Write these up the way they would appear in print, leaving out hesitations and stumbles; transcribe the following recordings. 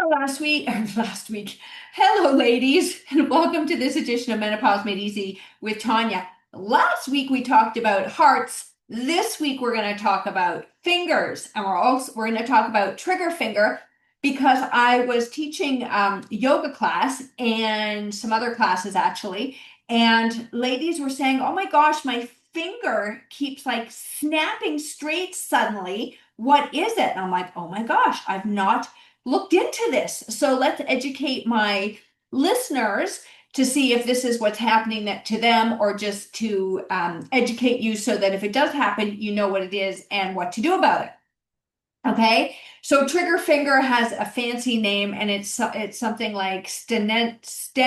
Last week. Hello, ladies, and welcome to this edition of Menopause Made Easy with Tanya. Last week we talked about hearts. This week we're going to talk about fingers, and we're going to talk about trigger finger because I was teaching yoga class and some other classes actually, and ladies were saying, "Oh my gosh, my finger keeps like snapping straight suddenly. What is it?" And I'm like, "Oh my gosh, I've not looked into this. So let's educate my listeners to see if this is what's happening to them or just to educate you so that if it does happen, you know what it is and what to do about it. Okay, so trigger finger has a fancy name and it's something like stenosing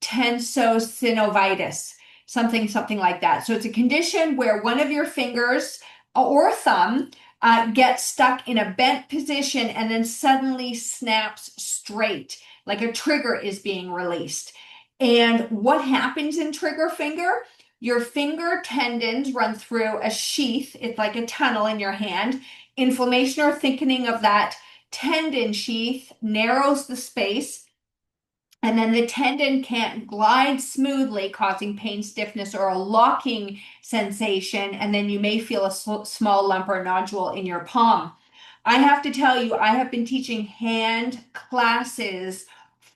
tensosynovitis, something like that. So it's a condition where one of your fingers or thumb gets stuck in a bent position and then suddenly snaps straight, like a trigger is being released. And what happens in trigger finger? Your finger tendons run through a sheath. It's like a tunnel in your hand. Inflammation or thickening of that tendon sheath narrows the space, and then the tendon can't glide smoothly, causing pain, stiffness, or a locking sensation. And then you may feel a small lump or nodule in your palm. I have to tell you, I have been teaching hand classes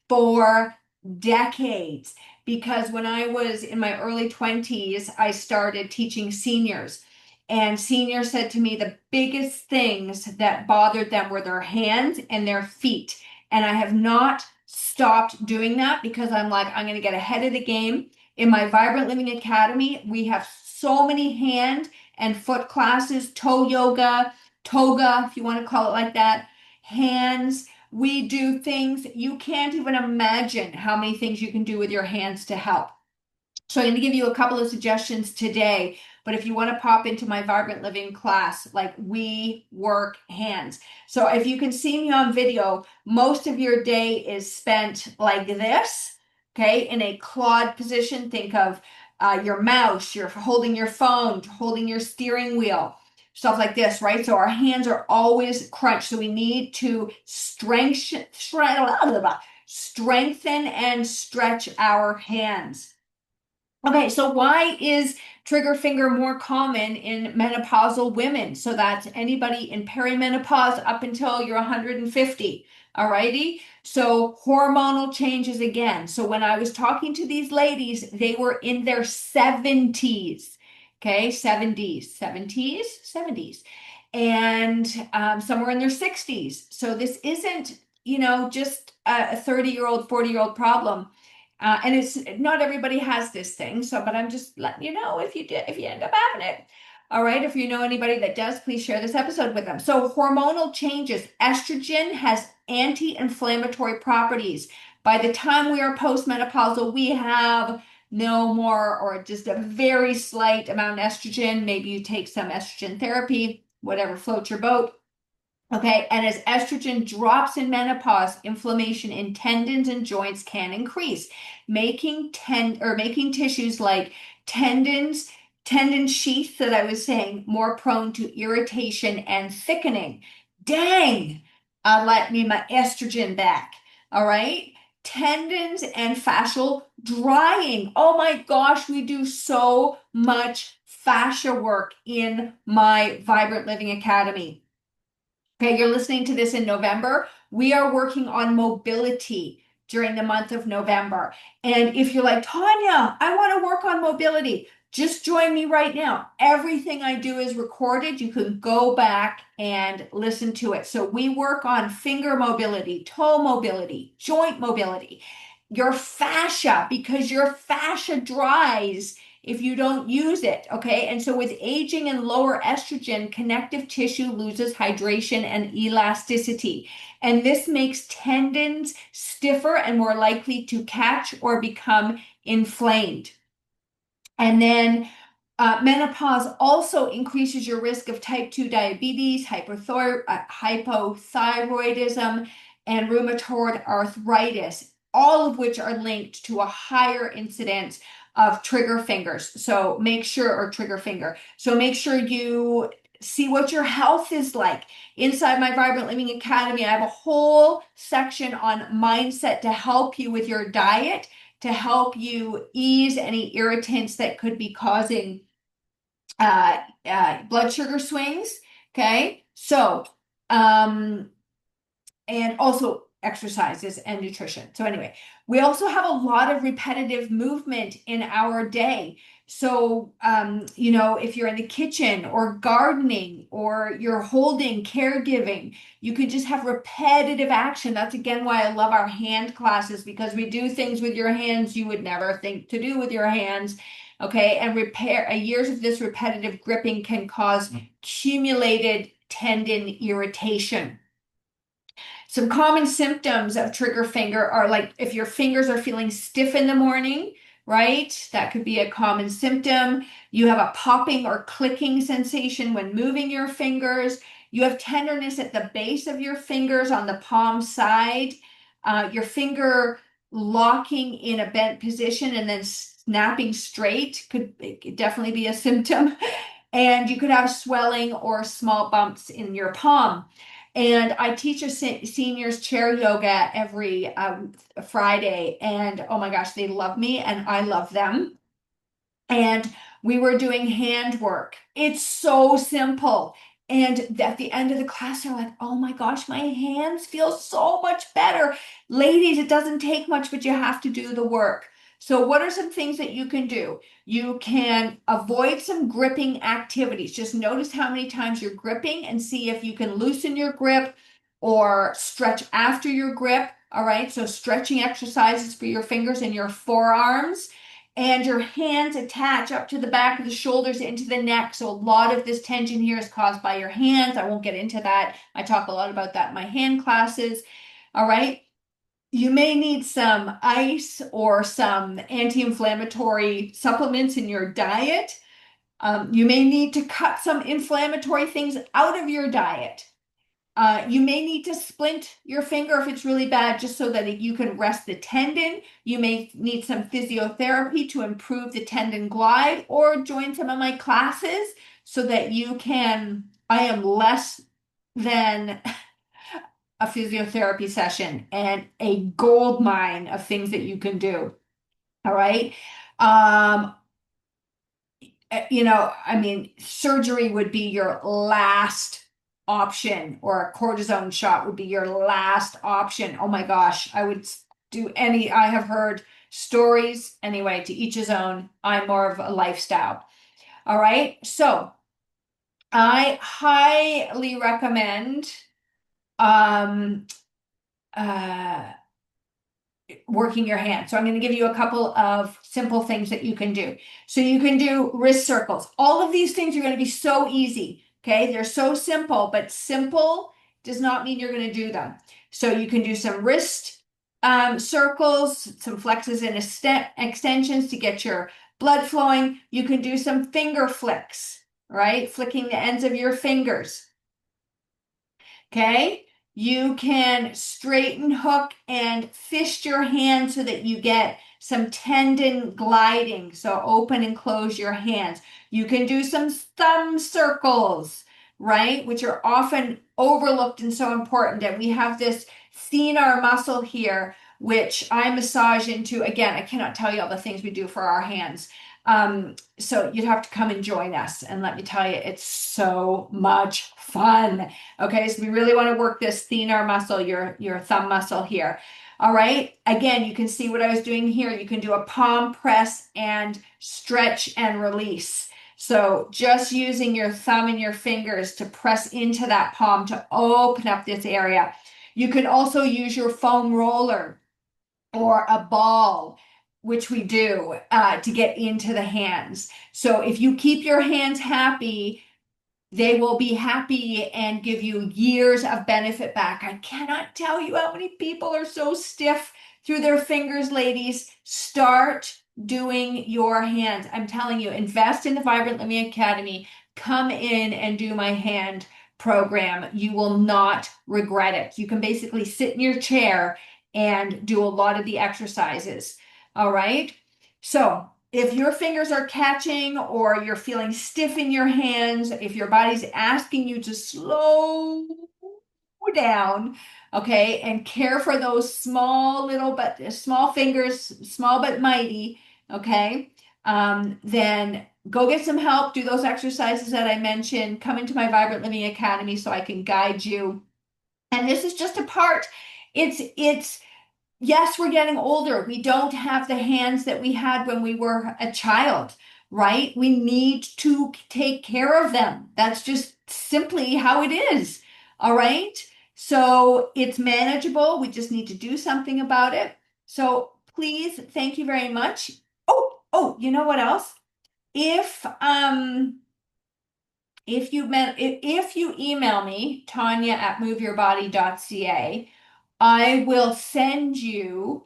for decades because when I was in my early 20s, I started teaching seniors. And seniors said to me the biggest things that bothered them were their hands and their feet. And I have not stopped doing that because I'm like, I'm going to get ahead of the game. In my Vibrant Living Academy, we have so many hand and foot classes, toe yoga, toga, if you want to call it like that, hands. We do things you can't even imagine how many things you can do with your hands to help. So I'm going to give you a couple of suggestions today, but if you want to pop into my Vibrant Living class, like we work hands. So if you can see me on video, most of your day is spent like this, okay, in a clawed position. Think of your mouse, you're holding your phone, holding your steering wheel, stuff like this, right? So our hands are always crunched. So we need to strengthen and stretch our hands. Okay, so why is trigger finger more common in menopausal women? So that's anybody in perimenopause up until you're 150. All righty. So hormonal changes again. So when I was talking to these ladies, they were in their 70s. Okay, 70s, and some were in their 60s. So this isn't, just a 30-year-old, 40-year-old problem. And it's not everybody has this thing. So, but I'm just letting you know if you end up having it. All right. If you know anybody that does, please share this episode with them. So, hormonal changes. Estrogen has anti-inflammatory properties. By the time we are postmenopausal, we have no more or just a very slight amount of estrogen. Maybe you take some estrogen therapy, whatever floats your boat. Okay, and as estrogen drops in menopause, inflammation in tendons and joints can increase, making tissues like tendons, tendon sheaths that I was saying, more prone to irritation and thickening. Dang, I like me my estrogen back. All right. Tendons and fascial drying. Oh my gosh, we do so much fascia work in my Vibrant Living Academy. Okay, you're listening to this in November. We are working on mobility during the month of November. And if you're like, Tanya, I want to work on mobility, just join me right now. Everything I do is recorded. You can go back and listen to it. So we work on finger mobility, toe mobility, joint mobility, your fascia, because your fascia dries if you don't use it, okay? And so with aging and lower estrogen, connective tissue loses hydration and elasticity. And this makes tendons stiffer and more likely to catch or become inflamed. And then menopause also increases your risk of type 2 diabetes, hypothyroidism, and rheumatoid arthritis, all of which are linked to a higher incidence of trigger fingers. So make sure, or trigger finger. So make sure you see what your health is like. Inside my Vibrant Living Academy, I have a whole section on mindset to help you with your diet, to help you ease any irritants that could be causing blood sugar swings. Okay. So, um, and also exercises and nutrition. So anyway, we also have a lot of repetitive movement in our day. So, if you're in the kitchen or gardening or you're holding, caregiving, you can just have repetitive action. That's again why I love our hand classes, because we do things with your hands you would never think to do with your hands. Okay. And years of this repetitive gripping can cause accumulated tendon irritation. Some common symptoms of trigger finger are like if your fingers are feeling stiff in the morning, right? That could be a common symptom. You have a popping or clicking sensation when moving your fingers. You have tenderness at the base of your fingers on the palm side. Your finger locking in a bent position and then snapping straight could definitely be a symptom. And you could have swelling or small bumps in your palm. And I teach a seniors chair yoga every Friday, and oh my gosh, they love me and I love them. And we were doing hand work. It's so simple. And at the end of the class, they're like, oh my gosh, my hands feel so much better. Ladies, it doesn't take much, but you have to do the work. So, what are some things that you can do? You can avoid some gripping activities. Just notice how many times you're gripping and see if you can loosen your grip or stretch after your grip. All right. So, stretching exercises for your fingers and your forearms, and your hands attach up to the back of the shoulders into the neck. So a lot of this tension here is caused by your hands. I won't get into that. I talk a lot about that in my hand classes. All right. You may need some ice or some anti-inflammatory supplements in your diet. You may need to cut some inflammatory things out of your diet. You may need to splint your finger if it's really bad, just so that you can rest the tendon. You may need some physiotherapy to improve the tendon glide, or join some of my classes so that you can. I am less than a physiotherapy session and a gold mine of things that you can do. All right. Um, surgery would be your last option, or a cortisone shot would be your last option. Oh my gosh, I would do any. I have heard stories. Anyway, to each his own. I'm more of a lifestyle. All right. So I highly recommend um, uh, working your hand. So I'm going to give you a couple of simple things that you can do. So you can do wrist circles. All of these things are going to be so easy. Okay. They're so simple, but simple does not mean you're going to do them. So you can do some wrist circles, some flexes and extensions to get your blood flowing. You can do some finger flicks, right? Flicking the ends of your fingers. Okay. You can straighten, hook, and fist your hand so that you get some tendon gliding. So open and close your hands. You can do some thumb circles, right? Which are often overlooked and so important. And we have this thenar muscle here, which I massage into. Again, I cannot tell you all the things we do for our hands. So you'd have to come and join us. And let me tell you, it's so much fun. Okay, so we really want to work this thenar muscle, your thumb muscle here. All right, again, you can see what I was doing here. You can do a palm press and stretch and release. So just using your thumb and your fingers to press into that palm to open up this area. You can also use your foam roller or a ball, which we do, to get into the hands. So if you keep your hands happy, they will be happy and give you years of benefit back. I cannot tell you how many people are so stiff through their fingers, ladies. Start doing your hands. I'm telling you, invest in the Vibrant Living Academy. Come in and do my hand program. You will not regret it. You can basically sit in your chair and do a lot of the exercises. All right. So if your fingers are catching or you're feeling stiff in your hands, if your body's asking you to slow down, okay, and care for those small little but small fingers, small but mighty, okay, then go get some help, do those exercises that I mentioned, come into my Vibrant Living Academy so I can guide you. And this is just a part. It's yes, we're getting older. We don't have the hands that we had when we were a child, right? We need to take care of them. That's just simply how it is. All right. So it's manageable. We just need to do something about it. So please, thank you very much. You know what else? If if you email me, Tanya at moveyourbody.ca, I will send you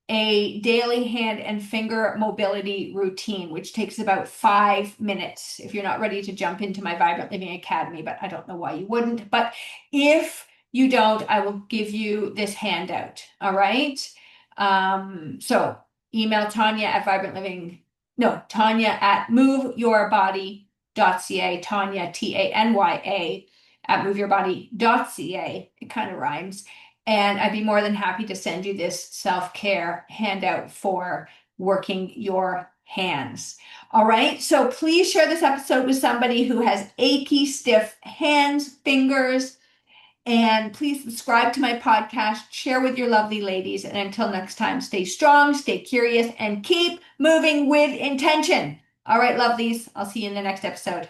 a daily hand and finger mobility routine, which takes about 5 minutes if you're not ready to jump into my Vibrant Living Academy, but I don't know why you wouldn't. But if you don't, I will give you this handout. All right. So email Tanya at Vibrant Living, no, Tanya at moveyourbody.ca, Tanya, Tanya, at moveyourbody.ca. It kind of rhymes. And I'd be more than happy to send you this self-care handout for working your hands. All right. So please share this episode with somebody who has achy, stiff hands, fingers, and please subscribe to my podcast, share with your lovely ladies. And until next time, stay strong, stay curious, and keep moving with intention. All right, lovelies. I'll see you in the next episode.